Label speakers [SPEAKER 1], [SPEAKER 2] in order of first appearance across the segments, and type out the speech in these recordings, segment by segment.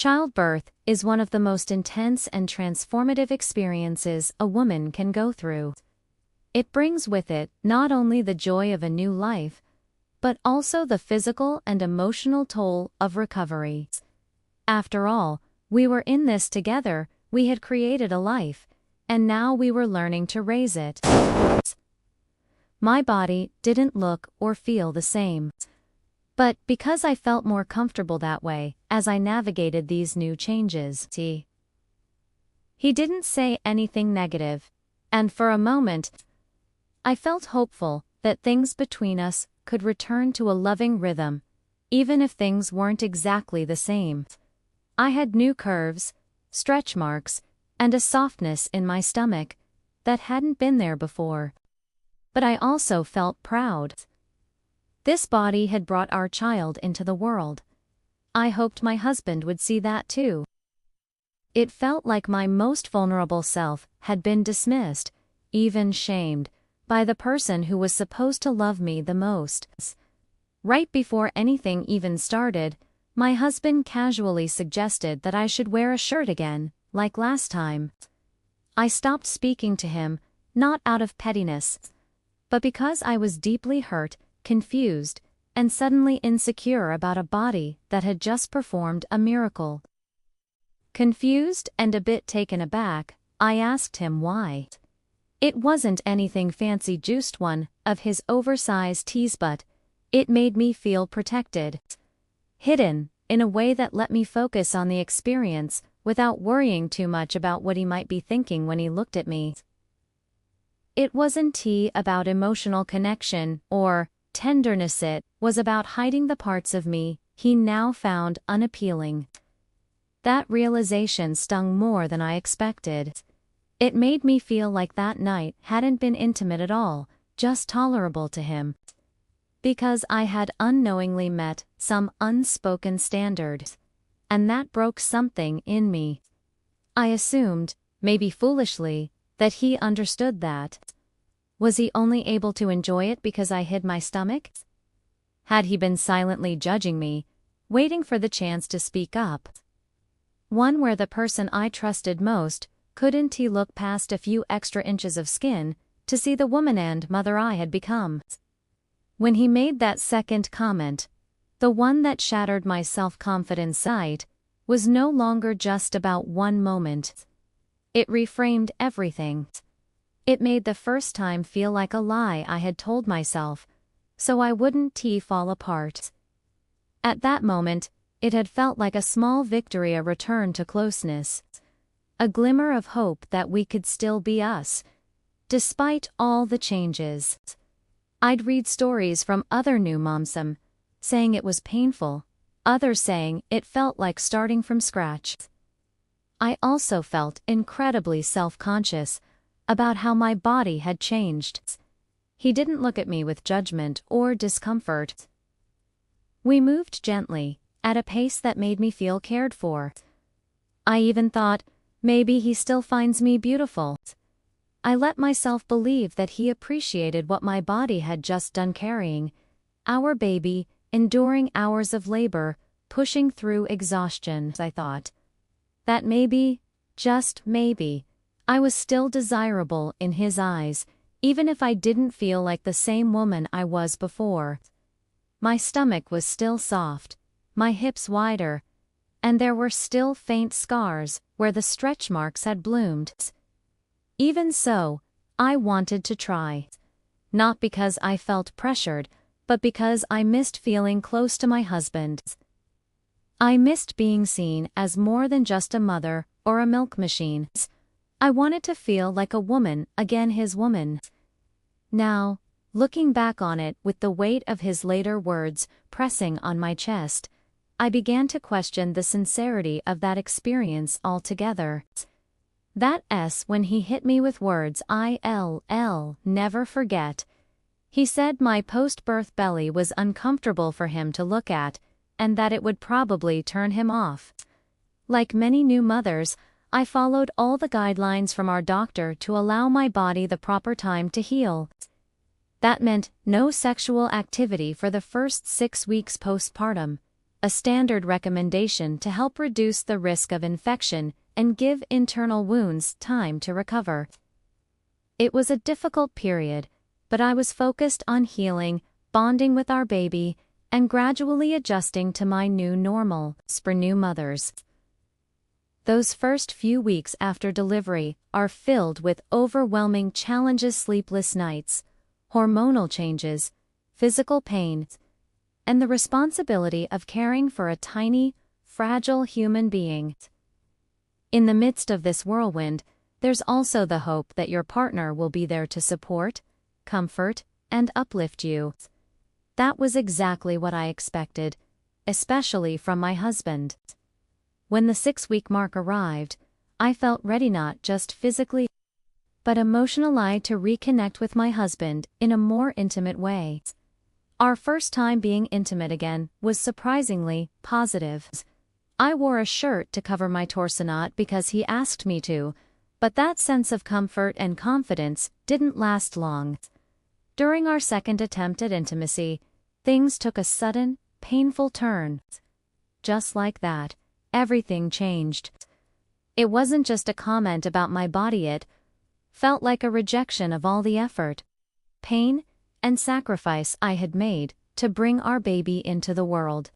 [SPEAKER 1] Childbirth is one of the most intense and transformative experiences a woman can go through. It brings with it not only the joy of a new life, but also the physical and emotional toll of recovery. After all, we were in this together, we had created a life, and now we were learning to raise it. My body didn't look or feel the same. But because I felt more comfortable that way as I navigated these new changes, he didn't say anything negative, and for a moment, I felt hopeful that things between us could return to a loving rhythm, even if things weren't exactly the same. I had new curves, stretch marks, and a softness in my stomach that hadn't been there before. But I also felt proud. This body had brought our child into the world. I hoped my husband would see that too. It felt like my most vulnerable self had been dismissed, even shamed, by the person who was supposed to love me the most. Right before anything even started, my husband casually suggested that I should wear a shirt again, like last time. I stopped speaking to him, not out of pettiness, but because I was deeply hurt, confused, and suddenly insecure about a body that had just performed a miracle. Confused and a bit taken aback, I asked him why. It wasn't anything fancy juiced one of his oversized tease, but it made me feel protected, hidden, in a way that let me focus on the experience without worrying too much about what he might be thinking when he looked at me. It wasn't about emotional connection or tenderness, it was about hiding the parts of me he now found unappealing. That realization stung more than I expected. It made me feel like that night hadn't been intimate at all, just tolerable to him. Because I had unknowingly met some unspoken standard, and that broke something in me. I assumed, maybe foolishly, that he understood that. Was he only able to enjoy it because I hid my stomach? Had he been silently judging me, waiting for the chance to speak up? One where the person I trusted most, couldn't he look past a few extra inches of skin to see the woman and mother I had become? When he made that second comment, the one that shattered my self-confidence, sight was no longer just about one moment. It reframed everything. It made the first time feel like a lie I had told myself, so I wouldn't fall apart. At that moment, it had felt like a small victory, a return to closeness. A glimmer of hope that we could still be us, despite all the changes. I'd read stories from other new moms, saying it was painful, others saying it felt like starting from scratch. I also felt incredibly self-conscious about how my body had changed. He didn't look at me with judgment or discomfort. We moved gently, at a pace that made me feel cared for. I even thought, maybe he still finds me beautiful. I let myself believe that he appreciated what my body had just done carrying, our baby, enduring hours of labor, pushing through exhaustion. I thought that maybe, just maybe, I was still desirable in his eyes, even if I didn't feel like the same woman I was before. My stomach was still soft, my hips wider, and there were still faint scars where the stretch marks had bloomed. Even so, I wanted to try. Not because I felt pressured, but because I missed feeling close to my husband. I missed being seen as more than just a mother or a milk machine. I wanted to feel like a woman again, his woman. Now, looking back on it with the weight of his later words pressing on my chest, I began to question the sincerity of that experience altogether. That when he hit me with words I'll never forget. He said my post-birth belly was uncomfortable for him to look at, and that it would probably turn him off. Like many new mothers, I followed all the guidelines from our doctor to allow my body the proper time to heal. That meant no sexual activity for the first 6 weeks postpartum, a standard recommendation to help reduce the risk of infection and give internal wounds time to recover. It was a difficult period, but I was focused on healing, bonding with our baby, and gradually adjusting to my new normal for new mothers. Those first few weeks after delivery are filled with overwhelming challenges: sleepless nights, hormonal changes, physical pain, and the responsibility of caring for a tiny, fragile human being. In the midst of this whirlwind, there's also the hope that your partner will be there to support, comfort, and uplift you. That was exactly what I expected, especially from my husband. When the 6-week mark arrived, I felt ready, not just physically, but emotionally, to reconnect with my husband in a more intimate way. Our first time being intimate again was surprisingly positive. I wore a shirt to cover my torso, not because he asked me to, but that sense of comfort and confidence didn't last long. During our second attempt at intimacy, things took a sudden, painful turn. Just like that, everything changed. It wasn't just a comment about my body, it felt like a rejection of all the effort, pain, and sacrifice I had made to bring our baby into the world.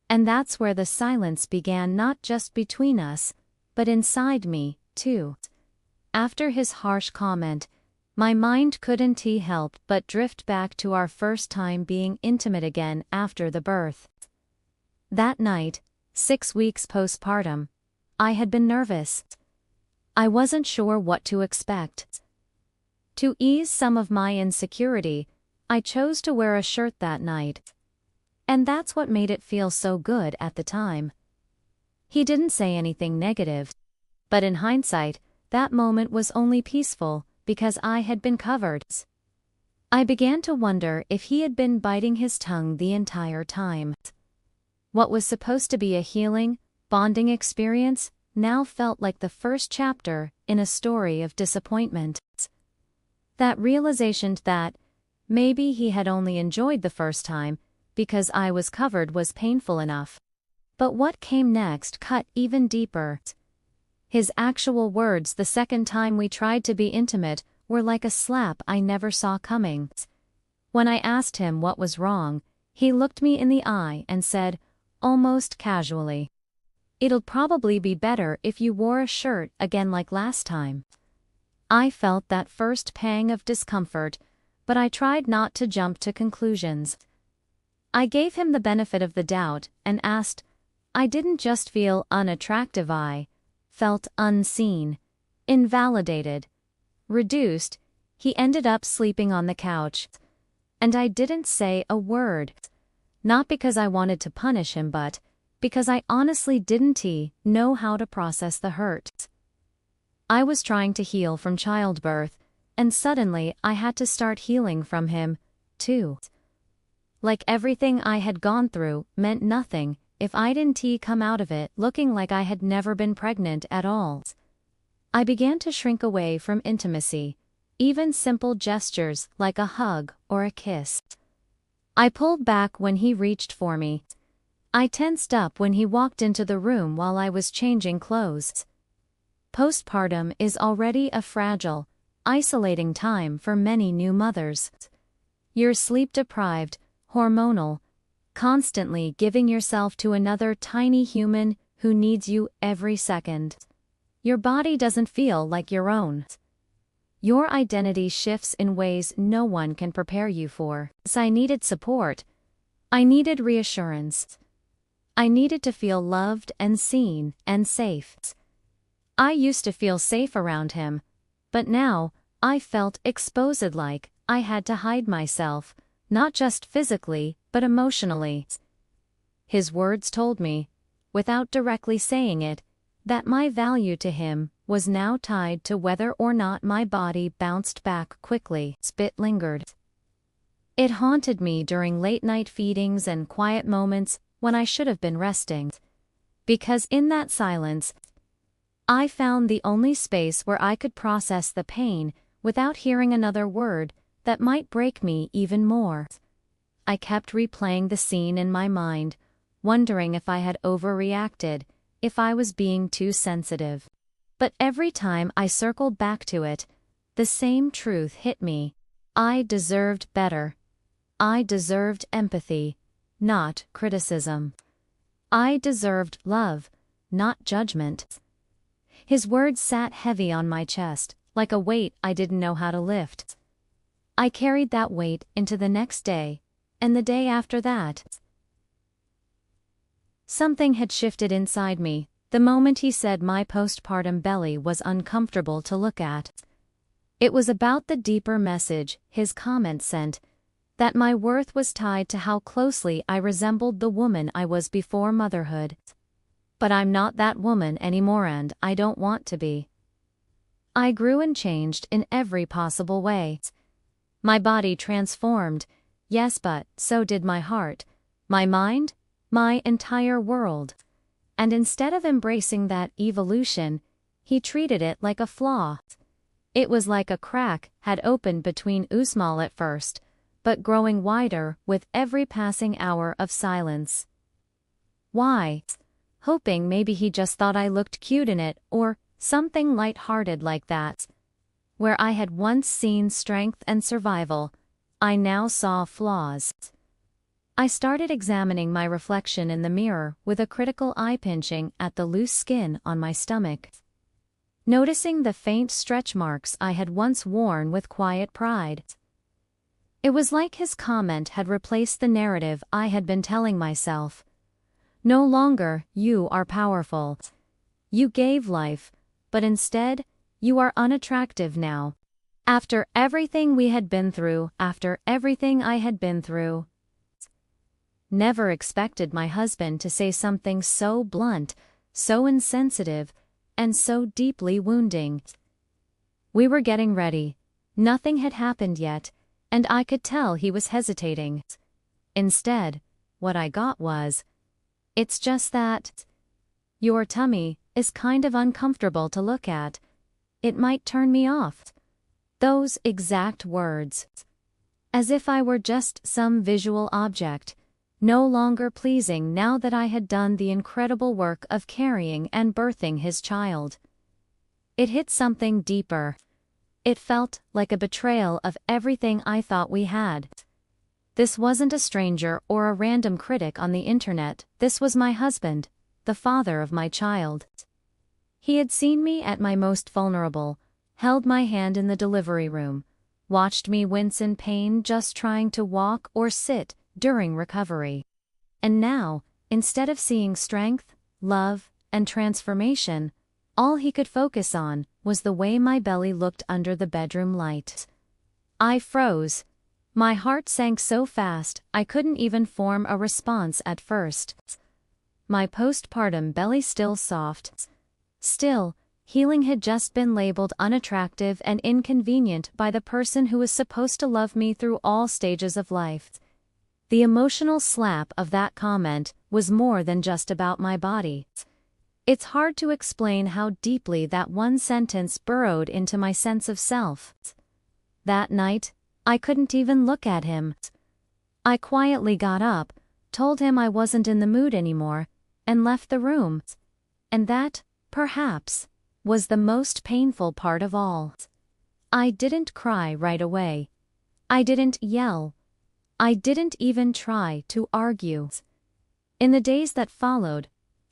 [SPEAKER 1] And that's where the silence began, not just between us, but inside me, too. After his harsh comment, my mind couldn't help but drift back to our first time being intimate again after the birth. That night, 6 weeks postpartum, I had been nervous. I wasn't sure what to expect. To ease some of my insecurity, I chose to wear a shirt that night. And that's what made it feel so good at the time. He didn't say anything negative, but in hindsight, that moment was only peaceful because I had been covered. I began to wonder if he had been biting his tongue the entire time. What was supposed to be a healing, bonding experience now felt like the first chapter in a story of disappointment. That realization that maybe he had only enjoyed the first time because I was covered was painful enough. But what came next cut even deeper. His actual words the second time we tried to be intimate were like a slap I never saw coming. When I asked him what was wrong, he looked me in the eye and said, almost casually, "It'll probably be better if you wore a shirt again like last time." I felt that first pang of discomfort, but I tried not to jump to conclusions. I gave him the benefit of the doubt and asked. I didn't just feel unattractive, I felt unseen, invalidated, reduced. He ended up sleeping on the couch, and I didn't say a word. Not because I wanted to punish him, but because I honestly didn't know how to process the hurt. I was trying to heal from childbirth, and suddenly I had to start healing from him, too. Like everything I had gone through meant nothing if I didn't come out of it looking like I had never been pregnant at all. I began to shrink away from intimacy, even simple gestures like a hug or a kiss. I pulled back when he reached for me. I tensed up when he walked into the room while I was changing clothes. Postpartum is already a fragile, isolating time for many new mothers. You're sleep-deprived, hormonal, constantly giving yourself to another tiny human who needs you every second. Your body doesn't feel like your own. Your identity shifts in ways no one can prepare you for. I needed support. I needed reassurance. I needed to feel loved and seen and safe. I used to feel safe around him, but now I felt exposed, like I had to hide myself, not just physically, but emotionally. His words told me, without directly saying it, that my value to him was now tied to whether or not my body bounced back quickly. Spit lingered. It haunted me during late-night feedings and quiet moments when I should have been resting. Because in that silence, I found the only space where I could process the pain without hearing another word that might break me even more. I kept replaying the scene in my mind, wondering if I had overreacted, if I was being too sensitive. But every time I circled back to it, the same truth hit me. I deserved better. I deserved empathy, not criticism. I deserved love, not judgment. His words sat heavy on my chest, like a weight I didn't know how to lift. I carried that weight into the next day, and the day after that. Something had shifted inside me the moment he said my postpartum belly was uncomfortable to look at. It was about the deeper message his comment sent, that my worth was tied to how closely I resembled the woman I was before motherhood. But I'm not that woman anymore, and I don't want to be. I grew and changed in every possible way. My body transformed, yes, but so did my heart, my mind, my entire world. And instead of embracing that evolution, he treated it like a flaw. It was like a crack had opened between Usmal at first, but growing wider with every passing hour of silence. Why? Hoping maybe he just thought I looked cute in it, or something light-hearted like that. Where I had once seen strength and survival, I now saw flaws. I started examining my reflection in the mirror with a critical eye, pinching at the loose skin on my stomach. Noticing the faint stretch marks I had once worn with quiet pride. It was like his comment had replaced the narrative I had been telling myself. No longer, you are powerful. You gave life, but instead, you are unattractive now. After everything we had been through, after everything I had been through. Never expected my husband to say something so blunt, so insensitive, and so deeply wounding. We were getting ready. Nothing had happened yet, and I could tell he was hesitating. Instead, what I got was, "It's just that your tummy is kind of uncomfortable to look at. It might turn me off." Those exact words. As if I were just some visual object, no longer pleasing now that I had done the incredible work of carrying and birthing his child. It hit something deeper. It felt like a betrayal of everything I thought we had. This wasn't a stranger or a random critic on the internet, this was my husband, the father of my child. He had seen me at my most vulnerable, held my hand in the delivery room, watched me wince in pain just trying to walk or sit during recovery. And now, instead of seeing strength, love, and transformation, all he could focus on was the way my belly looked under the bedroom light. I froze. My heart sank so fast I couldn't even form a response at first. My postpartum belly still soft. Still, healing had just been labeled unattractive and inconvenient by the person who was supposed to love me through all stages of life. The emotional slap of that comment was more than just about my body. It's hard to explain how deeply that one sentence burrowed into my sense of self. That night, I couldn't even look at him. I quietly got up, told him I wasn't in the mood anymore, and left the room. And that, perhaps, was the most painful part of all. I didn't cry right away. I didn't yell. I didn't even try to argue. In the days that followed,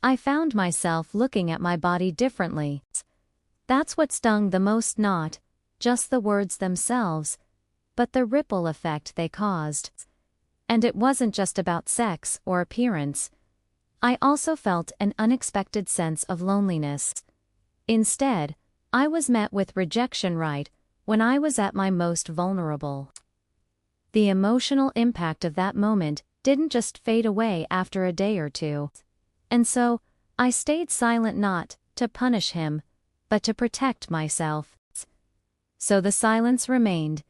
[SPEAKER 1] I found myself looking at my body differently. That's what stung the most, not just the words themselves, but the ripple effect they caused. And it wasn't just about sex or appearance. I also felt an unexpected sense of loneliness. Instead, I was met with rejection right when I was at my most vulnerable. The emotional impact of that moment didn't just fade away after a day or two. And so, I stayed silent, not to punish him, but to protect myself. So the silence remained.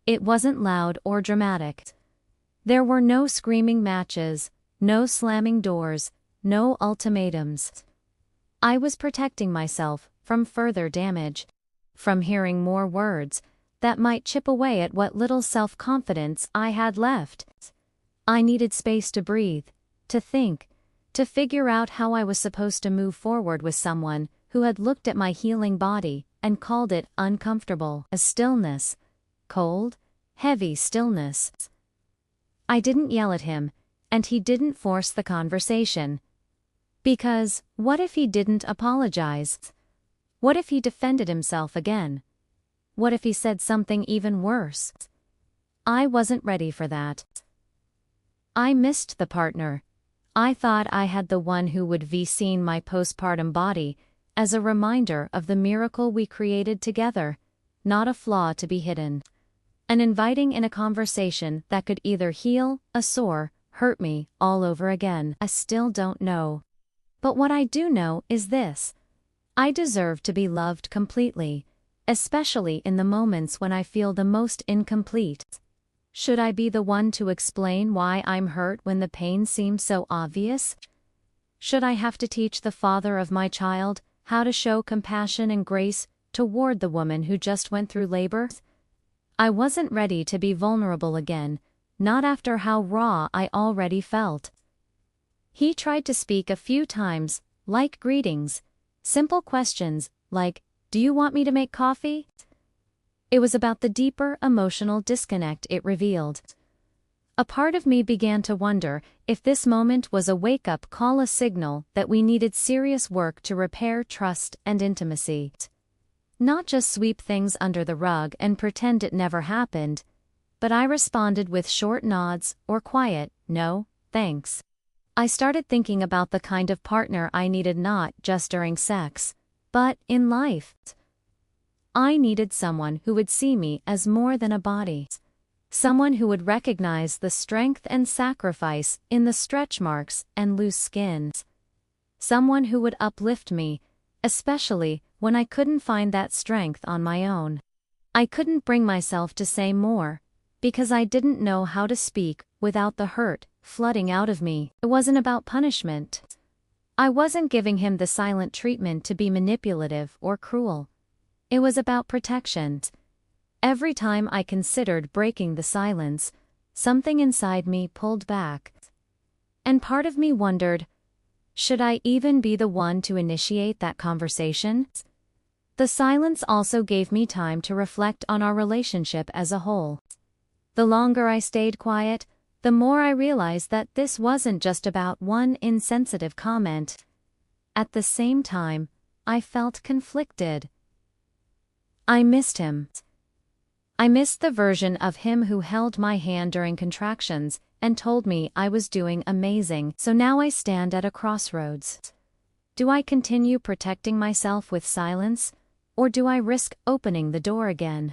[SPEAKER 1] It wasn't loud or dramatic. There were no screaming matches, no slamming doors, no ultimatums. I was protecting myself from further damage, from hearing more words that might chip away at what little self-confidence I had left. I needed space to breathe, to think, to figure out how I was supposed to move forward with someone who had looked at my healing body and called it uncomfortable. A stillness. Cold, heavy stillness. I didn't yell at him, and he didn't force the conversation. Because, what if he didn't apologize? What if he defended himself again? What if he said something even worse? I wasn't ready for that. I missed the partner. I thought I had the one who would be seen my postpartum body as a reminder of the miracle we created together, not a flaw to be hidden. And inviting in a conversation that could either heal a sore, hurt me all over again. I still don't know. But what I do know is this. I deserve to be loved completely, especially in the moments when I feel the most incomplete. Should I be the one to explain why I'm hurt when the pain seems so obvious? Should I have to teach the father of my child how to show compassion and grace toward the woman who just went through labor? I wasn't ready to be vulnerable again, not after how raw I already felt. He tried to speak a few times, like greetings, simple questions like, "Do you want me to make coffee?" It was about the deeper emotional disconnect it revealed. A part of me began to wonder if this moment was a wake-up call, a signal that we needed serious work to repair trust and intimacy. Not just sweep things under the rug and pretend it never happened, but I responded with short nods or quiet, "No, thanks." I started thinking about the kind of partner I needed, not just during sex, but in life. I needed someone who would see me as more than a body. Someone who would recognize the strength and sacrifice in the stretch marks and loose skin. Someone who would uplift me, especially when I couldn't find that strength on my own. I couldn't bring myself to say more, because I didn't know how to speak without the hurt flooding out of me. It wasn't about punishment. I wasn't giving him the silent treatment to be manipulative or cruel. It was about protection. Every time I considered breaking the silence, something inside me pulled back. And part of me wondered, should I even be the one to initiate that conversation? The silence also gave me time to reflect on our relationship as a whole. The longer I stayed quiet, the more I realized that this wasn't just about one insensitive comment. At the same time, I felt conflicted. I missed him. I missed the version of him who held my hand during contractions and told me I was doing amazing. So now I stand at a crossroads. Do I continue protecting myself with silence, or do I risk opening the door again?